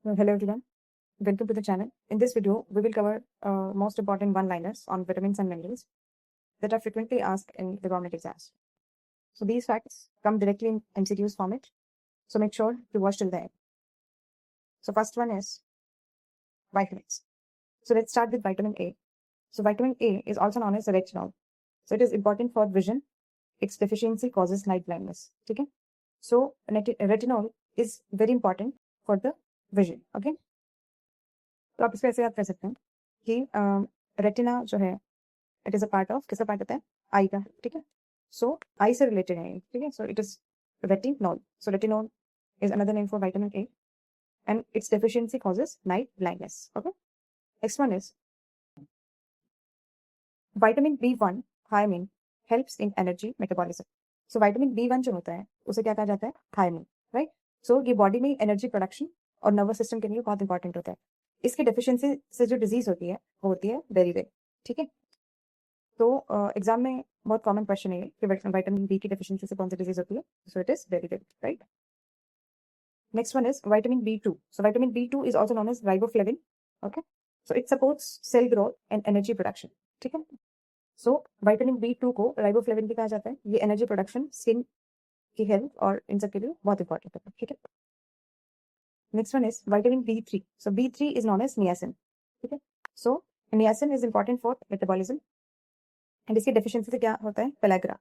Hello everyone, welcome to the channel. In this video, we will cover most important one-liners on vitamins and minerals that are frequently asked in the government exams. So these facts come directly in MCQs format, so make sure to watch till the end. So first one is vitamins. So let's start with vitamin A. So vitamin A is also known as retinol. So it is important for vision. Its deficiency causes night blindness. Okay? So retinol is very important for the vision. Okay? तो आप इसको ऐसे याद कर सकते हैं कि retina जो है it is a part of किसका पार्ट होता है आई का ठीक है सो आई से रिलेटेड है ठीक है so it is retinol so retinol is another name for vitamin A and its deficiency causes night blindness. Okay. Next one is vitamin B1 thiamine helps in energy metabolism. So vitamin B1 जो होता है उसे क्या कहा जाता है thiamine, right? So ये body में एनर्जी प्रोडक्शन और नर्वस सिस्टम के लिए बहुत इंपॉर्टेंट होता है. इसकी डेफिशिएंसी से जो डिजीज होती है वो होती है बेरीबेल. ठीक है. तो एग्जाम में बहुत कॉमन क्वेश्चन है कि विटामिन बी की डेफिशिएंसी से कौन सी डिजीज होती है. So it is beriberi, right. Next one is vitamin B2. So vitamin B2 is also known as riboflavin. Okay. So it supports cell growth and energy production. ठीक है. So vitamin B2 को riboflavin भी कहा जाता है. ये energy production, skin की health और इन सब के लिए बहुत इंपॉर्टेंट है. ठीक है. Next one is vitamin B3. So B3 is known as niacin. ठीक है. So niacin is important for metabolism and इसकी डेफिशिएंसी से क्या होता है pellagra,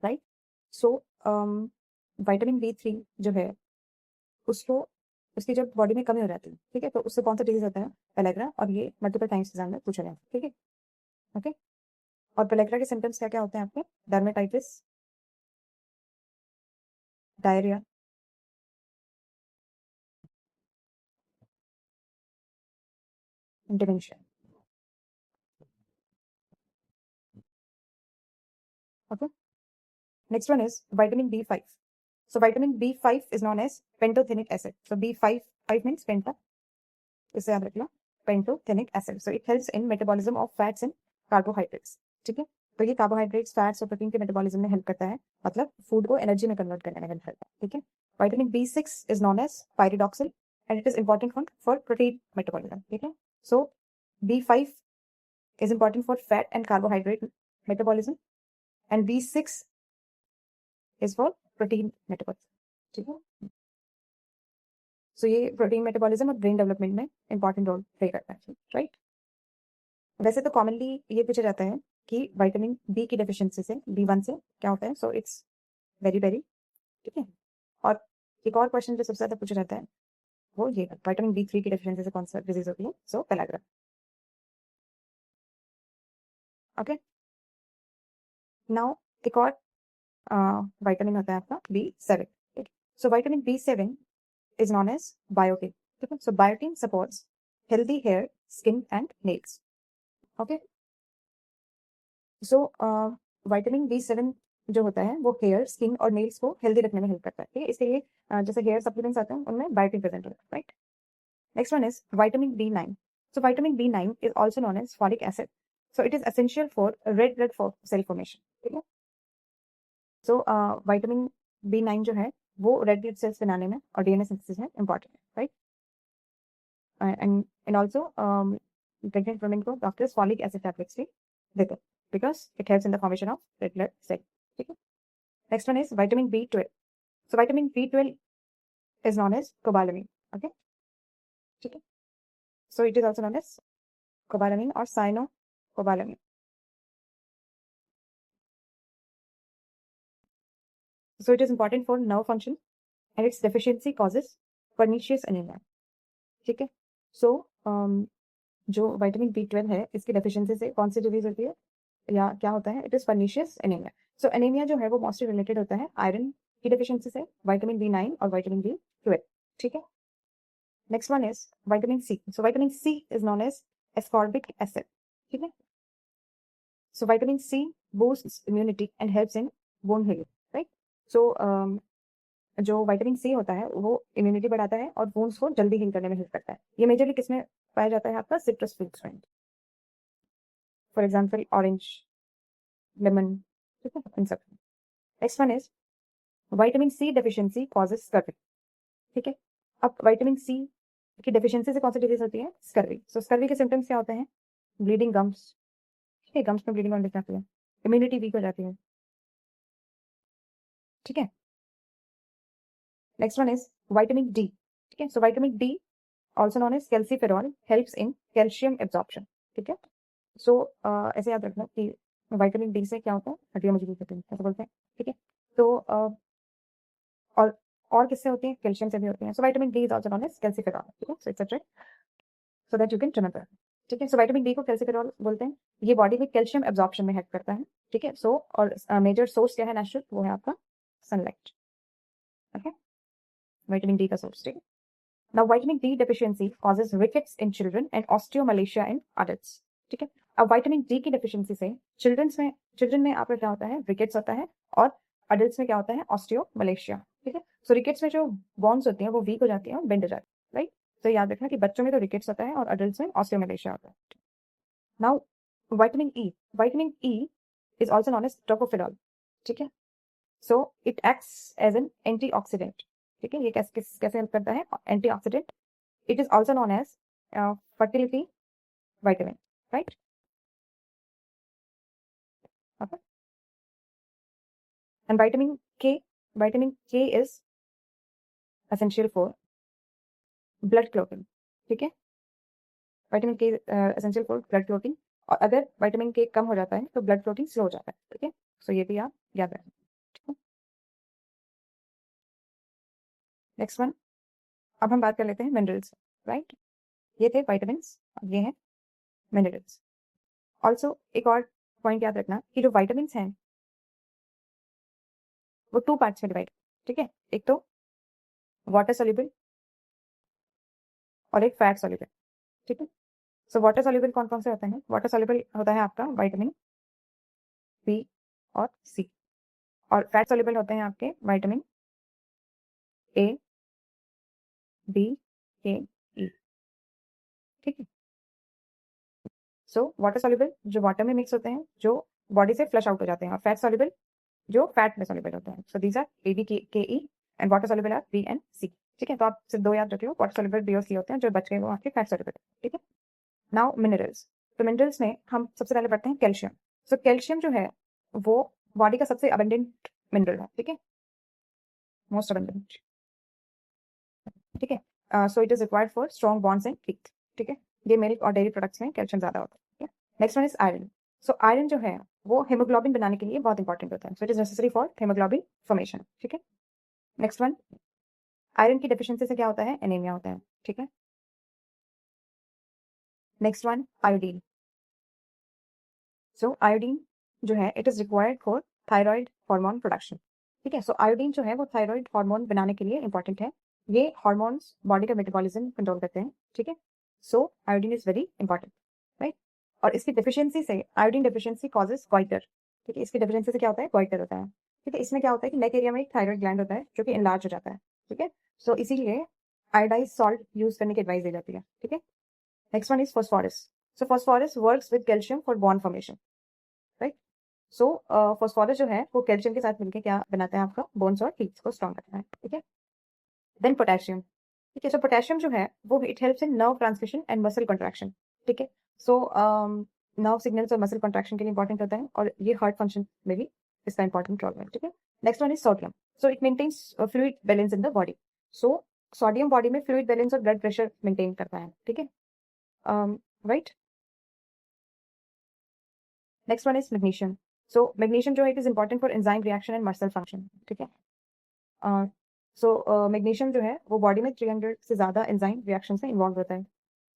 right. So vitamin B3 जो है उसको उसकी जब बॉडी में कमी हो जाती है ठीक है तो उससे कौन सा डिजीज होता है पेलाग्रा. और ये मल्टीपल टाइम्स एग्जाम में पूछा जाता है. ठीक है. ओके. और पेलाग्रा के सिम्टम्स क्या क्या होते हैं आपके dermatitis, diarrhoea, dementia. Okay. Next one is vitamin B5. So vitamin B5 is known as pantothenic acid. So B5 5 means penta. इसे याद रखना. Pantothenic acid. So it helps in metabolism of fats and carbohydrates. ठीक है. तो ये carbohydrates, fats और protein के metabolism में हेल्प करता है. मतलब फूड को एनर्जी में कन्वर्ट करने में हेल्प करता है. ठीक है. Vitamin B6 is known as pyridoxal and it is important for protein metabolism. ठीक है. So B5 is important for fat and carbohydrate metabolism and B6 is for protein metabolism. ठीक है. सो ये प्रोटीन मेटाबॉलिज्म और brain development में important role play करता है, right. वैसे तो कॉमनली ये पूछा जाता है कि विटामिन बी की डेफिशिएंसी से B1 से क्या होता है. सो इट्स वेरी वेरी ठीक है. और एक और क्वेश्चन जो सबसे ज्यादा पूछा जाता है वो ये विटामिन B3 की डेफिशिएंसी से कौन सा डिजीज होती है. सो पेलाग्रा. ओके. नाउ एक और विटामिन होता है आपका B7. So vitamin B7 is known as biotin. Okay. So biotin supports healthy hair, skin and nails. Okay. So vitamin B7 जो होता है वो हेयर, स्किन और नेल्स को हेल्दी रखने में हेल्प करता है. ठीक है. इसके लिए जैसे हेयर सप्लीमेंट्स आते हैं उनमें बायोटिन प्रेजेंट होता है, right. Next one is vitamin B9. So vitamin B9 is also known as folic acid. So it is essential for red blood cell formation. ठीक है. So vitamin B9 जो है वो रेड ब्लड सेल्स बनाने में और डीएनए सिंथेसिस में important है, right. and also pregnant women को डॉक्टर्स फॉलिक एसिड टैबलेट्स भी देते हैं because it helps in the formation of red blood cell. ठीक है. Next one is vitamin B12. So vitamin B12 is known as cobalamin. Okay. ठीक है. So it is also known as cobalamin or cyanocobalamin. So it is important for nerve function and its deficiency causes pernicious anemia. ठीक है. So जो vitamin B12 है इसकी deficiency से कौन सी disease होती है या क्या होता है. It is pernicious anaemia. So anaemia जो है वो मोस्टली रिलेटेड होता है आयरन की डेफिशिएंसी से, विटामिन B9 और विटामिन B12. ठीक है. Next one is vitamin C. So vitamin C is known as ascorbic acid. ठीक है. So vitamin C boosts immunity and helps in bone healing, right. So जो vitamin सी होता है वो इम्यूनिटी बढ़ाता है और बोन्स को जल्दी हील करने में हेल्प करता है. ये मेजरली किसमें पाया जाता है आपका सिट्रस फ्रूट्स में. For example orange, lemon. ठीक है. इन सब. Next one is vitamin C deficiency causes scurvy. ठीक है. अब विटामिन सी की डेफिशिएंसी से कौन सी डिजीज होती है? स्कर्वी। सो स्कर्वी के सिम्टम्स क्या होते हैं? ब्लीडिंग गम्स, ठीक है, गम्स में ब्लीडिंग होने लग जाती है, इम्यूनिटी वीक हो जाती है, ठीक है। Next one is vitamin D, ठीक है। So vitamin D also known as calciferol helps in calcium absorption, ठीक है। सो ऐसे याद रखना कि विटामिन डी से क्या होता है? हड्डियां मजबूत होती हैं, ऐसा बोलते हैं, ठीक है। तो और और किससे होती है? कैल्शियम से भी होती है। So vitamin D is also known as calciferol, ठीक है। So it's a so that you can remember, ठीक है। सो विटामिन डी को कैल्सीफेरॉल बोलते हैं। ये बॉडी में कैल्शियम एब्जॉर्प्शन में हेल्प करता है, ठीक है। सो और मेजर सोर्स क्या है नेचुरल? वो है आपका सनलाइट, ओके, विटामिन डी का सोर्स, ठीक है। Now vitamin D deficiency causes rickets in children and osteomalacia in adults, ठीक है। अब विटामिन डी की डेफिशिएंसी से चिल्ड्रन में आपका क्या होता है? रिकेट्स होता है, और अडल्ट्स में क्या होता है? ऑस्टियोमलेशिया, ठीक है। सो रिकेट्स में जो बोन्स होती हैं वो वीक हो जाती हैं और बेंड हो जाती है, राइट। तो याद रखना कि बच्चों में तो रिकेट्स होता है और अडल्ट्स में ऑस्टियोमलेशिया होता है। Now vitamin E is also known as tocopherol, ठीक है। So it acts as an antioxidant, ठीक है। ये कैसे हेल्प करता है? Antioxidant. It is also known as fertility vitamin, right? Okay. And vitamin K is essential for blood clotting, ठीक है। विटामिन के एसेंशियल फॉर ब्लड क्लॉटिंग, और अगर विटामिन के कम हो जाता है तो ब्लड क्लॉटिंग स्लो हो जाता है, ठीक है। सो ये भी आप याद रखें, ठीक है। नेक्स्ट वन, अब हम बात कर लेते हैं मिनरल्स, राइट। ये थे विटामिन्स और ये हैं मिनरल्स। ऑल्सो एक और पॉइंट याद रखना कि जो विटामिन्स हैं वो 2 पार्ट्स में डिवाइड, ठीक है। एक तो वाटर सोल्यूबल और एक फैट सोल्यूबल, ठीक है। सो वाटर सोल्यूबल कौन कौन से होते हैं? वाटर सोल्यूबल होता है आपका विटामिन बी और सी, और फैट सोल्यूबल होते हैं आपके विटामिन ए, बी, के, ई, ठीक है। सो वाटर सोल्यूबल जो वाटर में मिक्स होते हैं, जो बॉडी से फ्लश आउट हो जाते हैं, और फैट सोल्यूबल जो फैट में सोल्यूबल होते हैं। So these are A, B, K, E, and water soluble are B and C, ठीक है। तो आप सिर्फ 2 याद रखिए, वाटर सोल्यूबल बी और सी होते हैं, जो बच गए वो आपके फैट सोल्यूबल, ठीक है। Now minerals. तो मिनरल्स में हम सबसे पहले पढ़ते हैं कैल्शियम। सो कैल्शियम जो है वो बॉडी का सबसे अबंडेंट मिनरल है, ठीक है, मोस्ट अबंडेंट, ठीक है। So it is required for strong bonds and teeth, ठीक है। ये मिल्क और डेयरी प्रोडक्ट्स में कैल्शियम ज्यादा होता है, ठीक है। Next one is iron. So iron जो है वो हेमोग्लोबिन बनाने के लिए बहुत इंपॉर्टेंट होता है। So it is necessary for haemoglobin formation, ठीक है। नेक्स्ट वन, आयरन की डेफिशिएंसी से क्या होता है? एनीमिया होता है, ठीक है। Next one, iodine. So iodine जो है it is required for thyroid hormone production, ठीक है। सो आयोडीन जो है वो थायराइड हार्मोन बनाने के लिए इंपॉर्टेंट है। ये हार्मोन्स बॉडी का मेटाबॉलिज्म कंट्रोल करते हैं, ठीक है। So iodine is very important, right. और इसकी डेफिशिएंसी से, आयोडीन डेफिशिएंसी कॉजेज गोइटर, ठीक है। इसकी डेफिशिएंसी से क्या होता है? गोइटर होता है, ठीक है। इसमें क्या होता है कि नेक एरिया में एक थायराइड ग्लैंड होता है जो कि इनलार्ज हो जाता है, ठीक है। सो इसीलिए आयोडाइज सॉल्ट यूज करने की एडवाइस दी जाती है, ठीक है। Next one is phosphorus. So phosphorus works with calcium for bond formation, right. So phosphorus जो है वो कैल्शियम के साथ मिलकर क्या बनाता है? आपका बोन्स और टीथ को स्ट्रॉन्ग करता है, ठीक है। देन पोटेशियम, ठीक है। सो पोटेशियम जो है वो it helps in nerve transmission and muscle contraction, ठीक है। सो नर्व सिग्नल्स और मसल कंट्रैक्शन के लिए इंपॉर्टेंट होता है, और ये हार्ट फंक्शन में भी इसका इंपॉर्टेंट रोल है, ठीक है। Next one is sodium. So it maintains fluid balance in the body. So sodium body में फ्लूइड बैलेंस और ब्लड प्रेशर मेंटेन करता है, ठीक है, right. Next one is magnesium. So magnesium जो है it is important for enzyme reaction and muscle function, ठीक है। सो मैग्नीशियम जो है वो बॉडी में 300 से ज्यादा एंजाइम रिएक्शन में इन्वॉल्व होता है।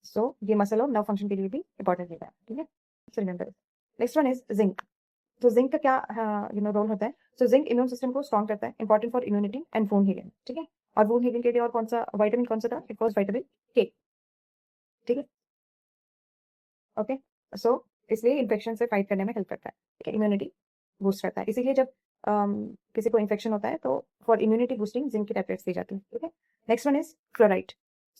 सो ये मसल और नर्व फंक्शन के लिए भी इंपॉर्टेंट होता है, ठीक है। So remember. Next one is zinc. तो जिंक का क्या रोल होता है? सो जिंक इम्यून सिस्टम को स्ट्रॉन्ग करता है, important for immunity and wound healing, ठीक है। और वुंड हीलिंग के लिए और कौन सा विटामिन कौन सा था? इट वाज विटामिन के, ठीक है, ओके। सो इसलिए इन्फेक्शन से फाइट करने में हेल्प करता है, ठीक है, इम्यूनिटी बूस्ट करता है। इसीलिए जब किसी को इन्फेक्शन होता है तो फॉर इम्यूनिटी बूस्टिंग जिंक की टैबलेट्स दी जाती है, ठीक है। Next one is fluoride.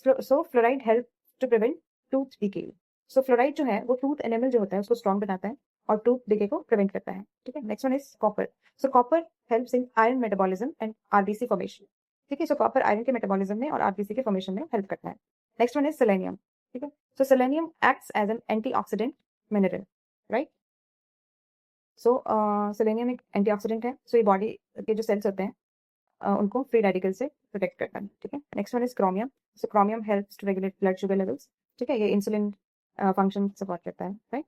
So fluoride help to prevent tooth decay. So fluoride जो है वो टूथ एनेमल जो होता है उसको स्ट्रॉन्ग बनाता है और टूथ डिके को प्रिवेंट करता है, ठीक है। Next one is copper. So copper helps in iron metabolism and RBC formation, ठीक है। सो कॉपर आयरन के मेटाबॉलिज्म में और आरबीसी के फॉर्मेशन में हेल्प करता है। नेक्स्ट वन इज सेलेनियम, ठीक है। So selenium acts as an antioxidant mineral, right. So selenium एक एंटीऑक्सीडेंट है, सो ये बॉडी के जो सेल्स होते हैं उनको फ्री रेडिकल से प्रोटेक्ट करता है, ठीक है। Next one is chromium. So chromium helps to regulate blood sugar levels, ठीक है, ये इंसुलिन फंक्शन सपोर्ट करता है, right.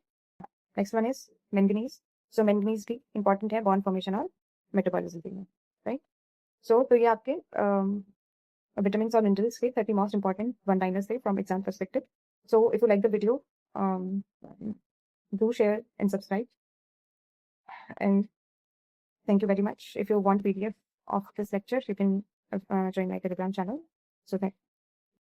Next one is manganese. So manganese भी इंपॉर्टेंट है बॉन फॉर्मेशन और मेटाबॉलिज्म में, राइट। सो तो ये आपके vitamins और minerals के 30 most important one-liners थे from exam perspective. So if you like the video, do share and subscribe. And thank you very much. If you want PDF of this lecture, you can join my Telegram channel. So that